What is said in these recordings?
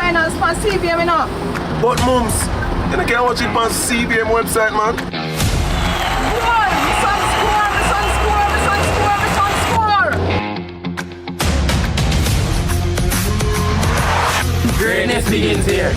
finance on CVM, you know. But mums, you can't watch it on CVM website, man. Score! My son score! My son score! My son score! My son score! Greatness begins here.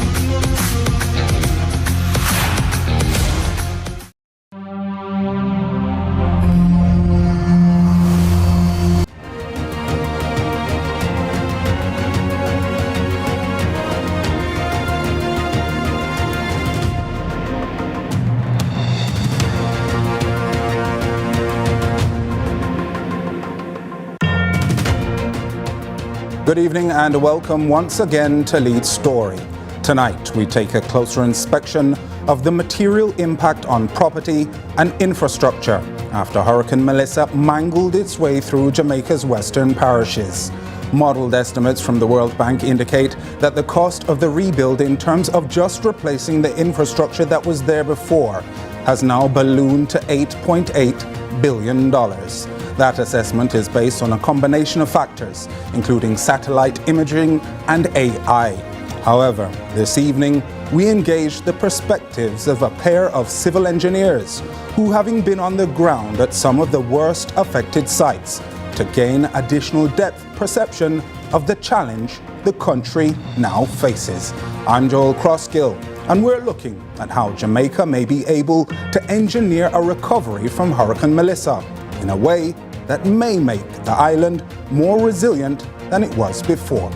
Good evening and welcome once again to Lead Story. Tonight we take a closer inspection of the material impact on property and infrastructure after Hurricane Melissa mangled its way through Jamaica's western parishes. Modeled estimates from the World Bank indicate that the cost of the rebuild in terms of just replacing the infrastructure that was there before has now ballooned to $8.8 billion. That assessment is based on a combination of factors, including satellite imaging and AI. However, this evening, we engaged the perspectives of a pair of civil engineers who, having been on the ground at some of the worst affected sites, to gain additional depth perception of the challenge the country now faces. I'm Joel Crossgill, and we're looking at how Jamaica may be able to engineer a recovery from Hurricane Melissa in a way that may make the island more resilient than it was before.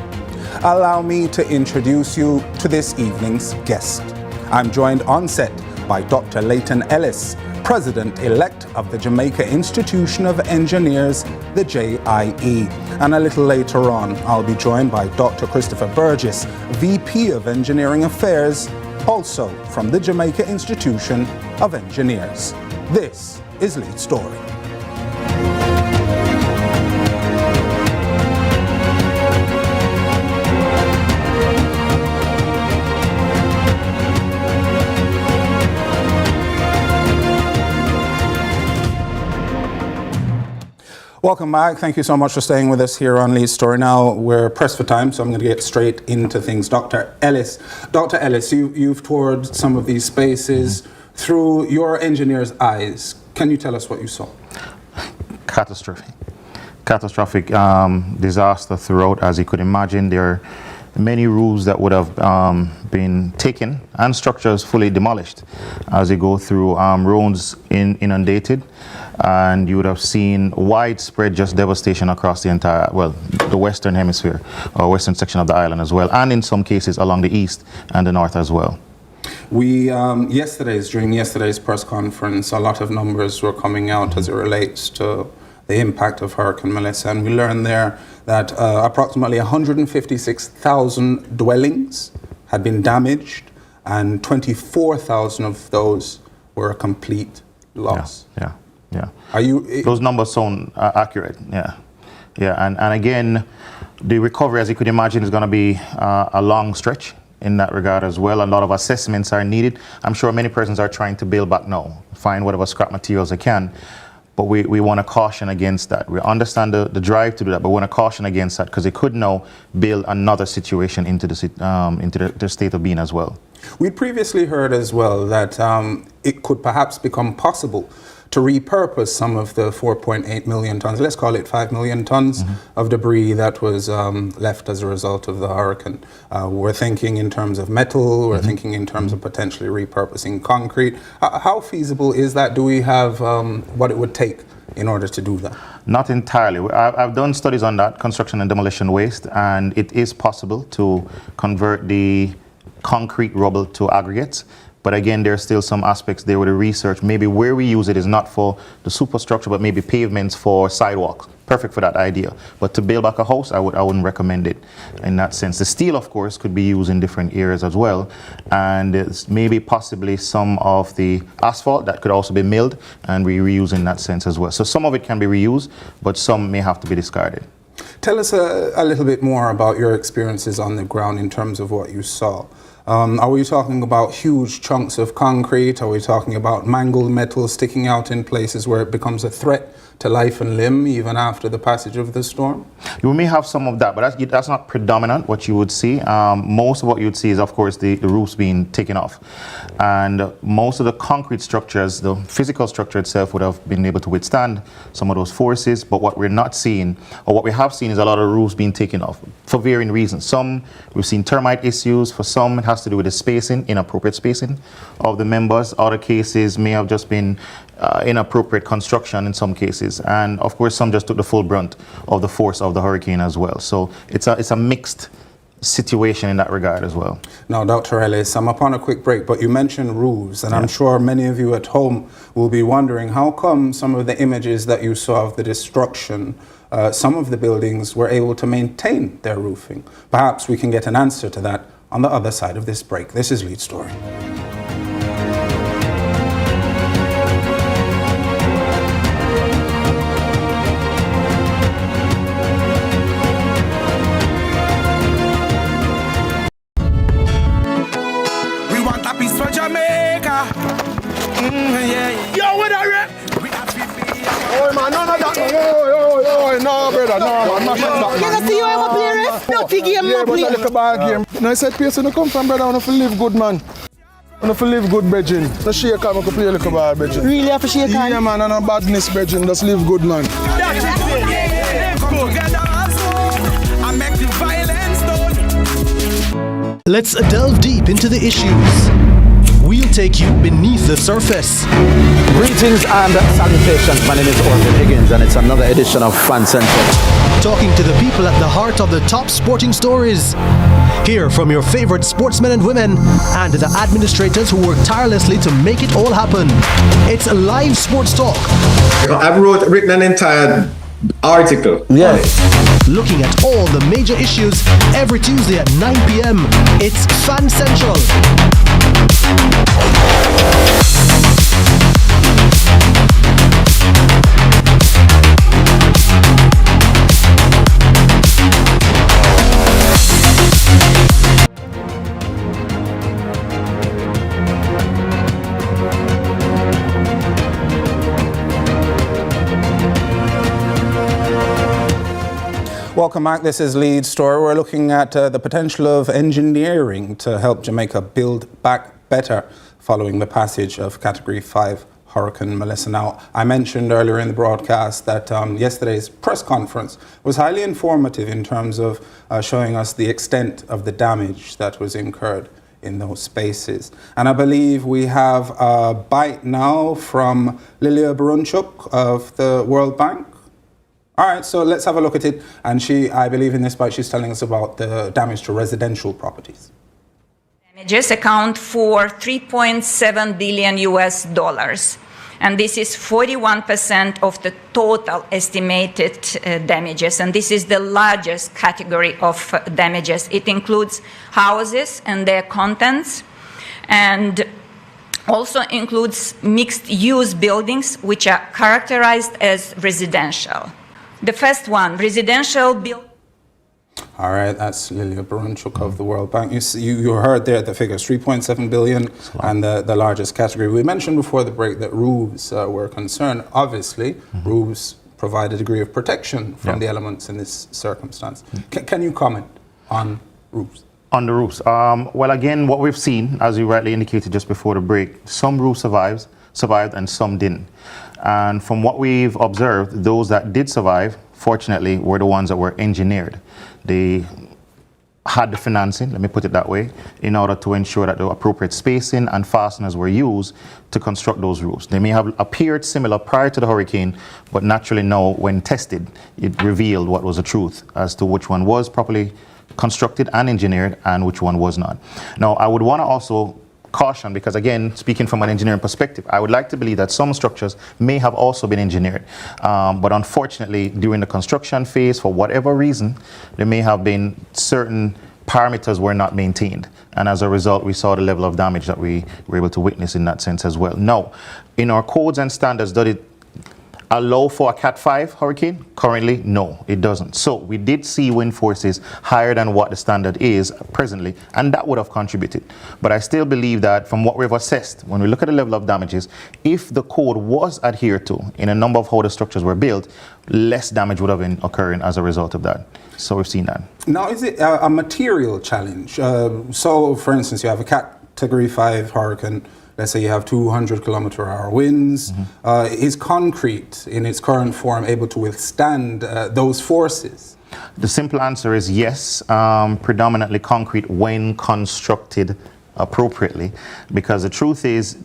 Allow me to introduce you to this evening's guest. I'm joined on set by Dr. Leighton Ellis, President-elect of the Jamaica Institution of Engineers, the JIE. And a little later on, I'll be joined by Dr. Christopher Burgess, VP of Engineering Affairs, also from the Jamaica Institution of Engineers. This is Lead Story. Welcome back. Thank you so much for staying with us here on Lead Story. Now, we're pressed for time, so I'm going to get straight into things. Dr. Ellis, you've toured some of these spaces through your engineer's eyes. Can you tell us what you saw? Catastrophic disaster throughout. As you could imagine, there are many roofs that would have been taken and structures fully demolished as you go through roads inundated, and you would have seen widespread just devastation across the entire, the western hemisphere or western section of the island as well, and in some cases along the east and the north as well. We, during yesterday's press conference, a lot of numbers were coming out as it relates to the impact of Hurricane Melissa, and we learned there that approximately 156,000 dwellings had been damaged, and 24,000 of those were a complete loss. Yeah. Those numbers sound accurate. Yeah. And again, the recovery, as you could imagine, is going to be a long stretch in that regard as well. A lot of assessments are needed. I'm sure many persons are trying to build back now, find whatever scrap materials they can. But we want to caution against that. We understand the drive to do that, but we want to caution against that because it could now build another situation into the state of being as well. We'd previously heard as well that it could perhaps become possible to repurpose some of the 4.8 million tons, let's call it 5 million tons of debris that was left as a result of the hurricane. We're thinking in terms of metal, we're thinking in terms of potentially repurposing concrete. How feasible is that? Do we have what it would take in order to do that? Not entirely. I've done studies on that, construction and demolition waste, and it is possible to convert the concrete rubble to aggregates. But again, there are still some aspects there with the research. Maybe where we use it is not for the superstructure, but maybe pavements for sidewalks. Perfect for that idea. But to build back a house, I wouldn't recommend it in that sense. The steel, of course, could be used in different areas as well. And maybe possibly some of the asphalt that could also be milled and reused in that sense as well. So some of it can be reused, but some may have to be discarded. Tell us a little bit more about your experiences on the ground in terms of what you saw. Are we talking about huge chunks of concrete? Are we talking about mangled metal sticking out in places where it becomes a threat to life and limb even after the passage of the storm? You may have some of that, but that's not predominant what you would see. Most of what you would see is, of course, the roofs being taken off. And most of the concrete structures, the physical structure itself would have been able to withstand some of those forces. But what we're not seeing, or what we have seen, is a lot of roofs being taken off for varying reasons. Some, we've seen termite issues. For some, it has to do with the spacing, inappropriate spacing of the members. Other cases may have just been inappropriate construction in some cases. And of course, some just took the full brunt of the force of the hurricane as well. So it's a mixed situation in that regard as well. Now, Dr. Ellis, I'm upon a quick break, but you mentioned roofs, and I'm sure many of you at home will be wondering how come some of the images that you saw of the destruction, some of the buildings were able to maintain their roofing. Perhaps we can get an answer to that on the other side of this break. This is Lead Story. For Jamaica. Yo, what are you? Oh man, none of that. No, brother, no, man. Can I see you ever play ref? No game, Yeah, but I look a bad game. No, I said, place when you come from, brother, I want to live good, man. I want to live good, brethren. No shake on, I can play a little bad, brethren. Really have to shake on? Yeah, man, and no badness, brethren. Just live good, man. Let's delve deep into the issues. We'll take you beneath the surface. Greetings and salutations. My name is Orville Higgins, and it's another edition of Fan Central. Talking to the people at the heart of the top sporting stories. Hear from your favorite sportsmen and women and the administrators who work tirelessly to make it all happen. It's live sports talk. I've written an entire article. Yeah. Looking at all the major issues every Tuesday at 9 p.m. It's Fan Central. Welcome back. This is Lead Story. We're looking at the potential of engineering to help Jamaica build back better following the passage of Category 5 Hurricane Melissa. Now, I mentioned earlier in the broadcast that yesterday's press conference was highly informative in terms of showing us the extent of the damage that was incurred in those spaces. And I believe we have a bite now from Lilia Barunchuk of the World Bank. All right, so let's have a look at it. And I believe in this bite, she's telling us about the damage to residential properties. Damages account for $3.7 billion US. And this is 41% of the total estimated damages. And this is the largest category of damages. It includes houses and their contents, and also includes mixed-use buildings, which are characterized as residential. The first one, residential building. All right, that's Lilia Barunchuk of the World Bank. You heard there the figures, 3.7 billion, and the largest category. We mentioned before the break that roofs were concerned. Obviously, roofs provide a degree of protection from the elements in this circumstance. Can you comment on roofs? On the roofs. Well, again, what we've seen, as you rightly indicated just before the break, some roofs survived and some didn't. And from what we've observed, those that did survive, fortunately, were the ones that were engineered. They had the financing, let me put it that way, in order to ensure that the appropriate spacing and fasteners were used to construct those roofs. They may have appeared similar prior to the hurricane, but naturally now, when tested, it revealed what was the truth as to which one was properly constructed and engineered and which one was not. Now, I would want to also caution, because again, speaking from an engineering perspective, I would like to believe that some structures may have also been engineered. But unfortunately, during the construction phase, for whatever reason, there may have been certain parameters were not maintained. And as a result, we saw the level of damage that we were able to witness in that sense as well. Now, in our codes and standards, allow for a Cat 5 hurricane? Currently, no, it doesn't. So we did see wind forces higher than what the standard is presently, and that would have contributed. But I still believe that from what we've assessed, when we look at the level of damages, if the code was adhered to in a number of how the structures were built, less damage would have been occurring as a result of that. So we've seen that. Now, is it a material challenge? So, for instance, you have a Category 5 hurricane. Let's say you have 200-kilometer-hour winds. Is concrete in its current form able to withstand those forces? The simple answer is yes, predominantly concrete when constructed appropriately, because the truth is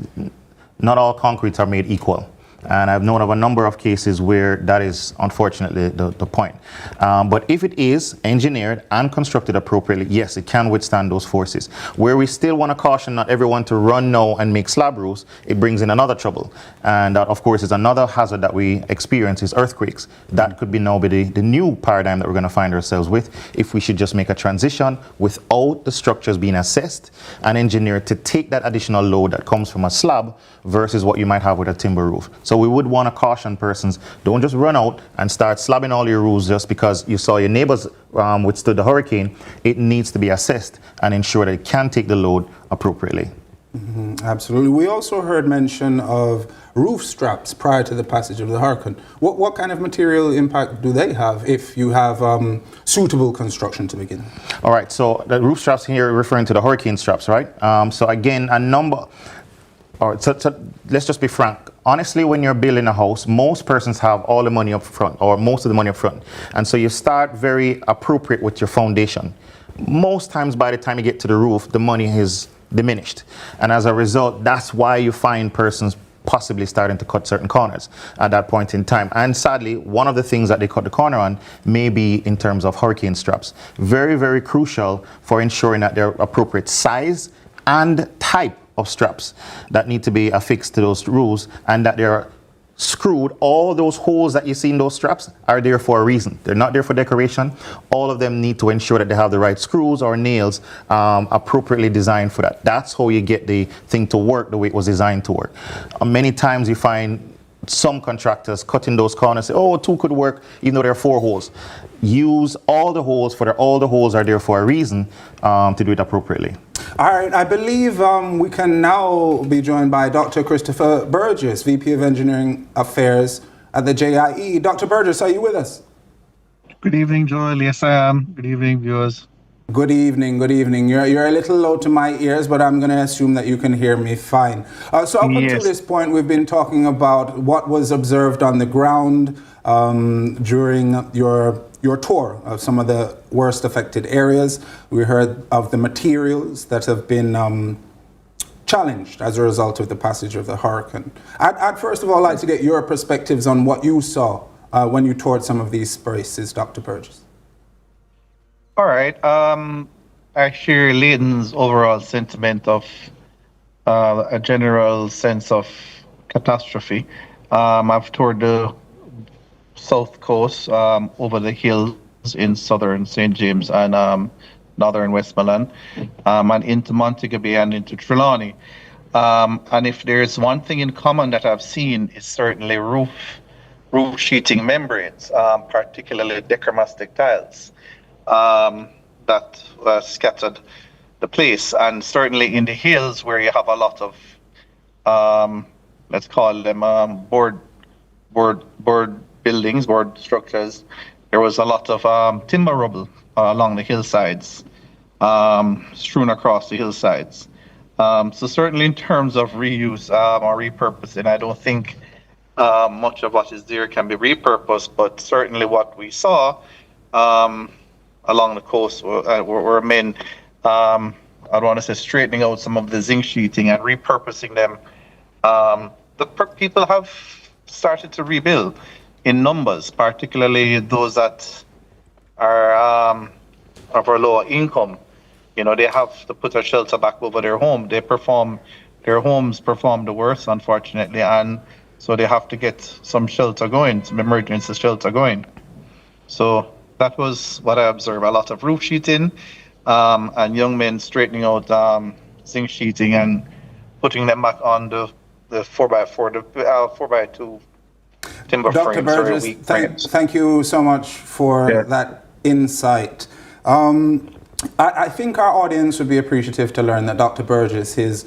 not all concretes are made equal. And I've known of a number of cases where that is unfortunately the point. But if it is engineered and constructed appropriately, yes, it can withstand those forces. Where we still want to caution not everyone to run now and make slab roofs, it brings in another trouble. And that, of course, is another hazard that we experience is earthquakes. That could be now be the new paradigm that we're going to find ourselves with if we should just make a transition without the structures being assessed and engineered to take that additional load that comes from a slab versus what you might have with a timber roof. So we would want to caution persons, don't just run out and start slabbing all your roofs just because you saw your neighbors withstood the hurricane. It needs to be assessed and ensure that it can take the load appropriately. Absolutely. We also heard mention of roof straps prior to the passage of the hurricane. What kind of material impact do they have if you have suitable construction to begin? All right, so the roof straps here referring to the hurricane straps, right? So again, a number. All right, so let's just be frank. Honestly, when you're building a house, most persons have all the money up front, or most of the money up front. And so you start very appropriate with your foundation. Most times by the time you get to the roof, the money is diminished. And as a result, that's why you find persons possibly starting to cut certain corners at that point in time. And sadly, one of the things that they cut the corner on may be in terms of hurricane straps. Very, very crucial for ensuring that they're appropriate size and type of straps that need to be affixed to those roofs, and that they're screwed. All those holes that you see in those straps are there for a reason. They're not there for decoration. All of them need to ensure that they have the right screws or nails appropriately designed for that. That's how you get the thing to work the way it was designed to work. Many times you find some contractors cutting those corners, say, oh, 2 could work, even though there are 4 holes. Use all the holes, all the holes are there for a reason to do it appropriately. All right, I believe we can now be joined by Dr. Christopher Burgess, VP of Engineering Affairs at the JIE. Dr. Burgess, are you with us? Good evening, Joel. Yes, I am. Good evening, viewers. Good evening, good evening. You're a little low to my ears, but I'm going to assume that you can hear me fine. So up until this point, we've been talking about what was observed on the ground during your tour of some of the worst affected areas. We heard of the materials that have been challenged as a result of the passage of the hurricane. I'd first of all like to get your perspectives on what you saw when you toured some of these spaces, Dr. Burgess. All right. I share Leighton's overall sentiment of a general sense of catastrophe. I've toured the South Coast, over the hills in southern St. James and northern Westmoreland, and into Montego Bay and into Trelawney. And if there's one thing in common that I've seen, is certainly roof sheeting membranes, particularly dechromastic tiles that scattered the place. And certainly in the hills where you have a lot of, let's call them board buildings, board structures, there was a lot of timber rubble along the hillsides, strewn across the hillsides. So certainly in terms of reuse or repurposing, I don't think much of what is there can be repurposed, but certainly what we saw along the coast were men, I don't want to say straightening out some of the zinc sheeting and repurposing them. People have started to rebuild in numbers, particularly those that are of our lower income. You know, they have to put a shelter back over their home. Their homes perform the worst, unfortunately, and so they have to get some shelter going, some emergency shelter going. So that was what I observed, a lot of roof sheeting and young men straightening out zinc sheeting and putting them back on the 4x4, the 4x2. timber Dr. frames or Burgess, weak frames. thank you so much for that insight. I think our audience would be appreciative to learn that Dr. Burgess, his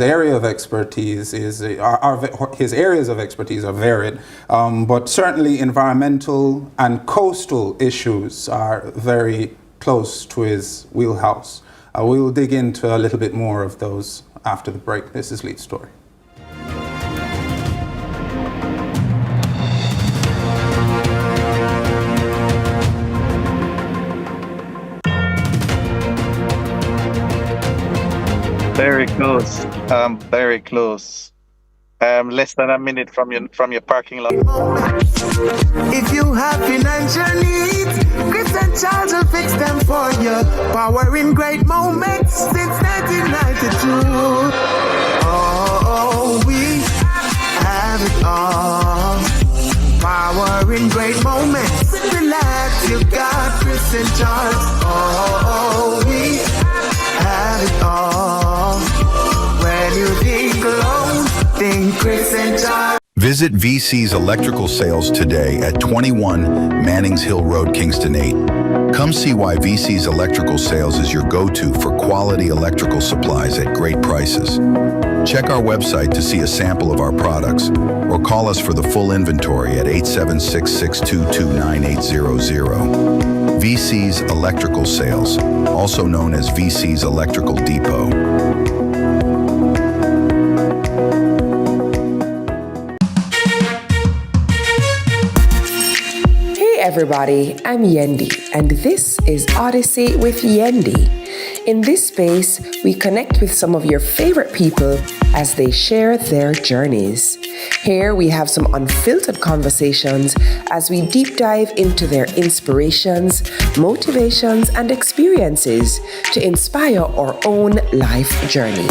area of expertise his areas of expertise are varied, but certainly environmental and coastal issues are very close to his wheelhouse. We'll dig into a little bit more of those after the break. This is Lead Story. Very close. Very close. Less than a minute from your parking lot. If you have financial needs, Chris and Charles will fix them for you. Powering great moments since 1992. Oh, we have it all. Powering great moments. Relax, you got Chris and Charles. Oh, we have it all. When you think alone, think Chris and Charles. Visit VC's Electrical Sales today at 21 Mannings Hill Road, Kingston 8. Come see why VC's Electrical Sales is your go-to for quality electrical supplies at great prices. Check our website to see a sample of our products or call us for the full inventory at 876-622-9800. VC's Electrical Sales, also known as VC's Electrical Depot. Everybody, I'm Yendi, and this is Odyssey with Yendi. In this space, we connect with some of your favorite people as they share their journeys. Here we have some unfiltered conversations as we deep dive into their inspirations, motivations, and experiences to inspire our own life journey.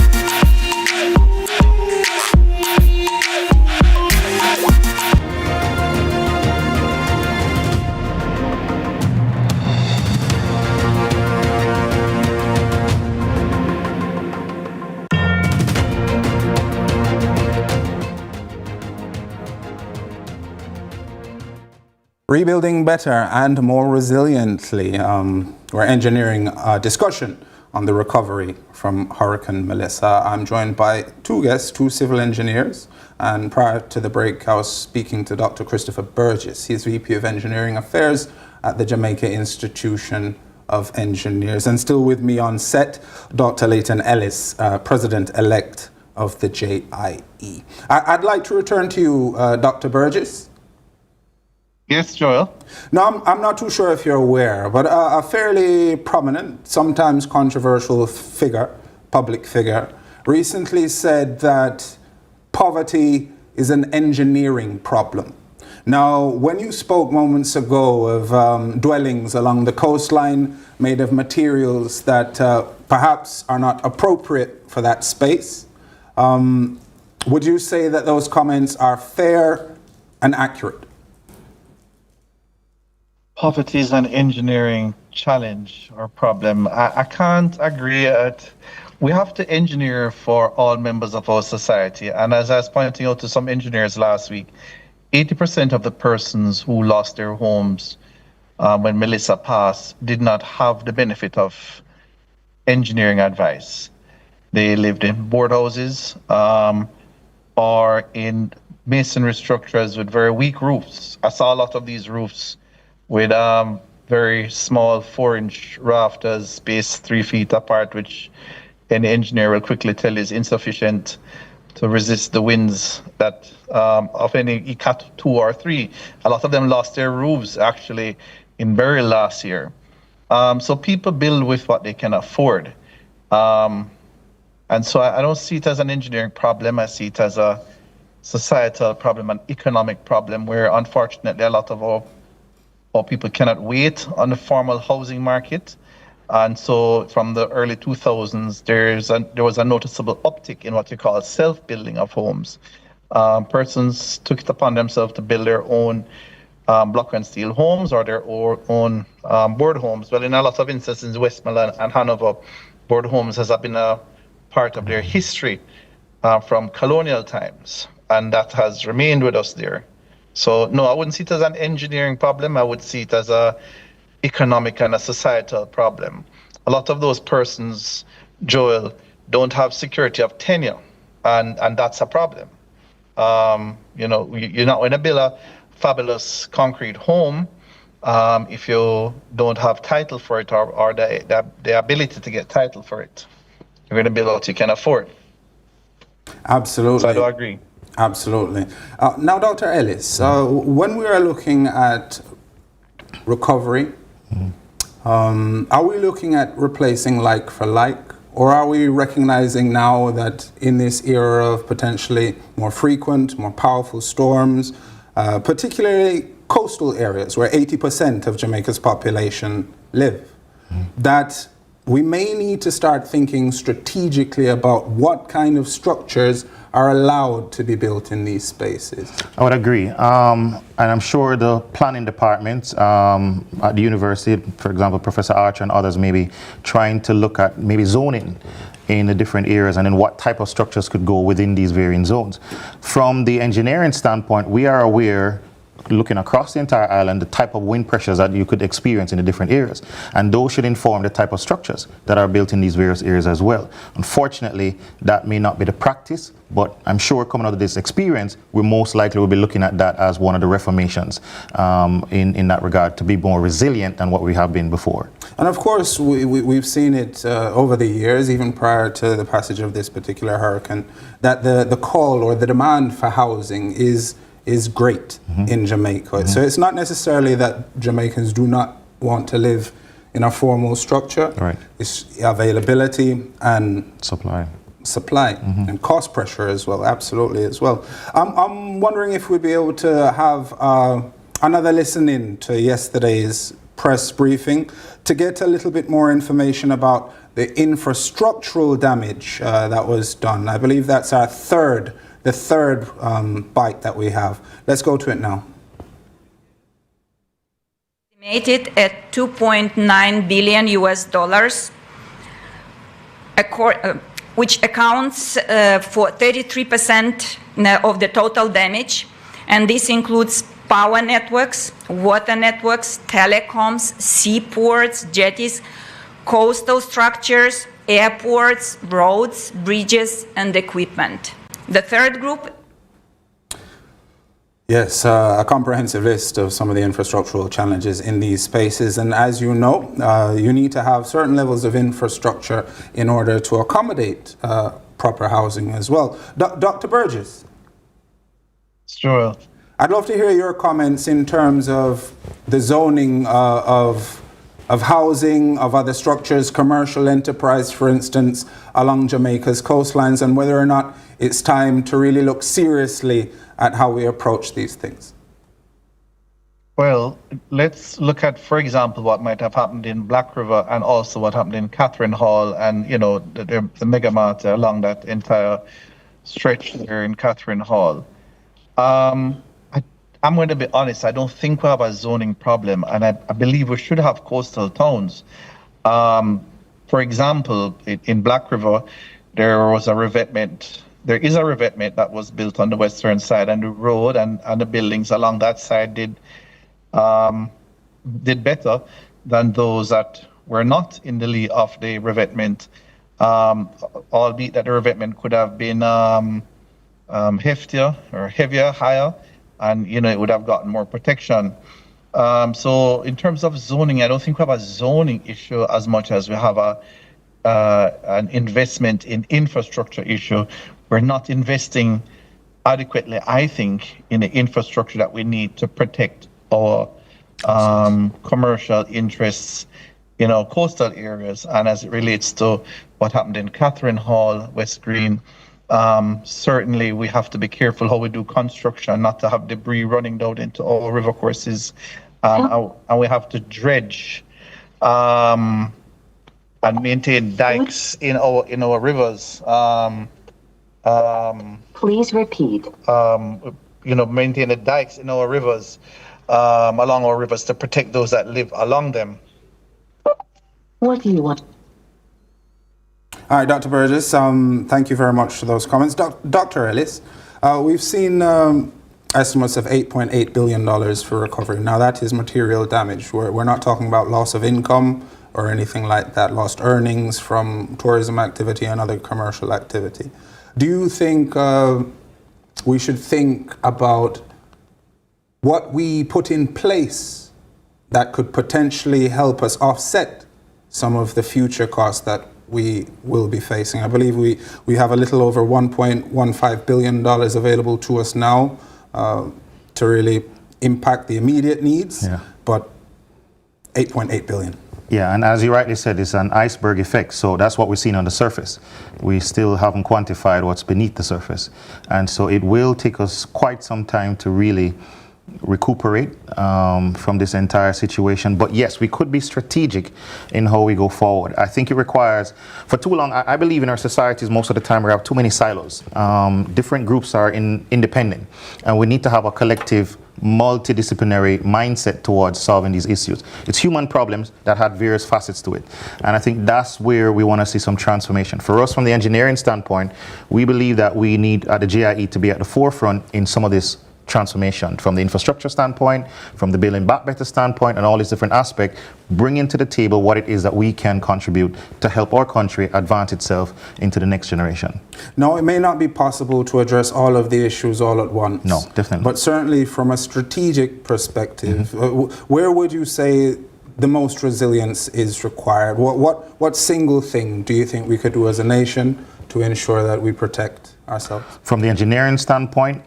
Rebuilding better and more resiliently. We're engineering a discussion on the recovery from Hurricane Melissa. I'm joined by two guests, two civil engineers, and prior to the break I was speaking to Dr. Christopher Burgess. He's VP of Engineering Affairs at the Jamaica Institution of Engineers. And still with me on set, Dr. Leighton Ellis, President-elect of the JIE. I'd like to return to you, Dr. Burgess. Yes, Joel. Now, I'm not too sure if you're aware, but a fairly prominent, sometimes controversial public figure, recently said that poverty is an engineering problem. Now, when you spoke moments ago of dwellings along the coastline made of materials that perhaps are not appropriate for that space, would you say that those comments are fair and accurate? Poverty is an engineering challenge or problem. I can't agree at. We have to engineer for all members of our society. And as I was pointing out to some engineers last week, 80% of the persons who lost their homes when Melissa passed did not have the benefit of engineering advice. They lived in board houses or in masonry structures with very weak roofs. I saw a lot of these roofs with very small 4-inch rafters spaced 3 feet apart, which any engineer will quickly tell you is insufficient to resist the winds that of any ECAT 2 or 3. A lot of them lost their roofs actually in Beryl last year. So people build with what they can afford. And so I don't see it as an engineering problem. I see it as a societal problem, an economic problem, where unfortunately a lot of our people cannot wait on the formal housing market. And so from the early 2000s, there was a noticeable uptick in what you call self-building of homes. Persons took it upon themselves to build their own block and steel homes or their own board homes. Well, in a lot of instances in Westmoreland and Hanover, board homes has been a part of their history from colonial times, and that has remained with us there. So no, I wouldn't see it as an engineering problem. I would see it as a economic and a societal problem. A lot of those persons, Joel, don't have security of tenure, and that's a problem. You're not going to build a fabulous concrete home if you don't have title for it or the ability to get title for it. You're going to build what you can afford. Absolutely. So I do agree. Absolutely. Now, Dr. Ellis, when we are looking at recovery, are we looking at replacing like for like, or are we recognizing now that in this era of potentially more frequent, more powerful storms, particularly coastal areas where 80% of Jamaica's population live, that we may need to start thinking strategically about what kind of structures are allowed to be built in these spaces? I would agree. And I'm sure the planning departments at the university, for example, Professor Archer and others, may be trying to look at maybe zoning in the different areas and then what type of structures could go within these varying zones. From the engineering standpoint, we are aware, looking across the entire island, the type of wind pressures that you could experience in the different areas. And those should inform the type of structures that are built in these various areas as well. Unfortunately, that may not be the practice, but I'm sure coming out of this experience, we most likely will be looking at that as one of the reformations in that regard, to be more resilient than what we have been before. And of course, we've seen it over the years, even prior to the passage of this particular hurricane, that the call or the demand for housing is great in Jamaica. So it's not necessarily that Jamaicans do not want to live in a formal structure. Right. It's availability and supply and cost pressure as well, absolutely as well. I'm wondering if we'd be able to have another listen in to yesterday's press briefing to get a little bit more information about the infrastructural damage that was done. I believe that's the third bite that we have. Let's go to it now. Estimated at $2.9 billion US dollars, which accounts for 33% of the total damage, and this includes power networks, water networks, telecoms, seaports, jetties, coastal structures, airports, roads, bridges, and equipment. The third group. Yes, a comprehensive list of some of the infrastructural challenges in these spaces. And as you know, you need to have certain levels of infrastructure in order to accommodate proper housing as well. Dr. Burgess. Sure. I'd love to hear your comments in terms of the zoning of housing, of other structures, commercial enterprise, for instance, along Jamaica's coastlines, and whether or not it's time to really look seriously at how we approach these things. Well, let's look at, for example, what might have happened in Black River and also what happened in Catherine Hall and, the mega mart along that entire stretch there in Catherine Hall. I'm going to be honest, I don't think we have a zoning problem, and I believe we should have coastal towns. For example, in Black River, there is a revetment that was built on the western side, and the road and the buildings along that side did better than those that were not in the lee of the revetment, albeit that the revetment could have been heftier or heavier, higher, and it would have gotten more protection. So in terms of zoning, I don't think we have a zoning issue as much as we have an investment in infrastructure issue. We're not investing adequately, I think, in the infrastructure that we need to protect our commercial interests in our coastal areas. And as it relates to what happened in Catherine Hall, West Green, certainly we have to be careful how we do construction, not to have debris running down into our river courses, and we have to dredge and maintain dikes in our rivers. Please repeat. Maintain the dikes in our rivers, along our rivers, to protect those that live along them. What do you want? All right, Dr. Burgess, thank you very much for those comments. Dr. Ellis, we've seen estimates of $8.8 billion for recovery. Now that is material damage. We're not talking about loss of income or anything like that, lost earnings from tourism activity and other commercial activity. Do you think we should think about what we put in place that could potentially help us offset some of the future costs that we will be facing? I believe we have a little over $1.15 billion available to us now to really impact the immediate needs, but 8.8 billion. Yeah, and as you rightly said, it's an iceberg effect. So that's what we're seeing on the surface. We still haven't quantified what's beneath the surface. And so it will take us quite some time to really recuperate from this entire situation. But yes, we could be strategic in how we go forward. I think it requires, for too long, I believe in our societies most of the time we have too many silos. Different groups are independent, and we need to have a collective multidisciplinary mindset towards solving these issues. It's human problems that had various facets to it. And I think that's where we want to see some transformation. For us, from the engineering standpoint, we believe that we need at the GIE to be at the forefront in some of this transformation, from the infrastructure standpoint, from the Building Back Better standpoint, and all these different aspects, bringing to the table what it is that we can contribute to help our country advance itself into the next generation. Now, it may not be possible to address all of the issues all at once. No, definitely. But certainly from a strategic perspective, where would you say the most resilience is required? What single thing do you think we could do as a nation to ensure that we protect ourselves? From the engineering standpoint,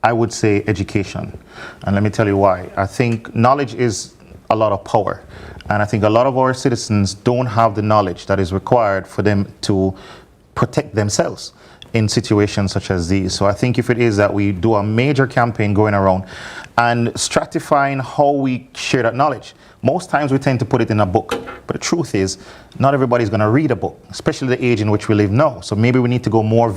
I would say education. And let me tell you why. I think knowledge is a lot of power. And I think a lot of our citizens don't have the knowledge that is required for them to protect themselves in situations such as these. So I think if it is that we do a major campaign going around and stratifying how we share that knowledge, most times we tend to put it in a book. But the truth is, not everybody's going to read a book, especially the age in which we live now. So maybe we need to go more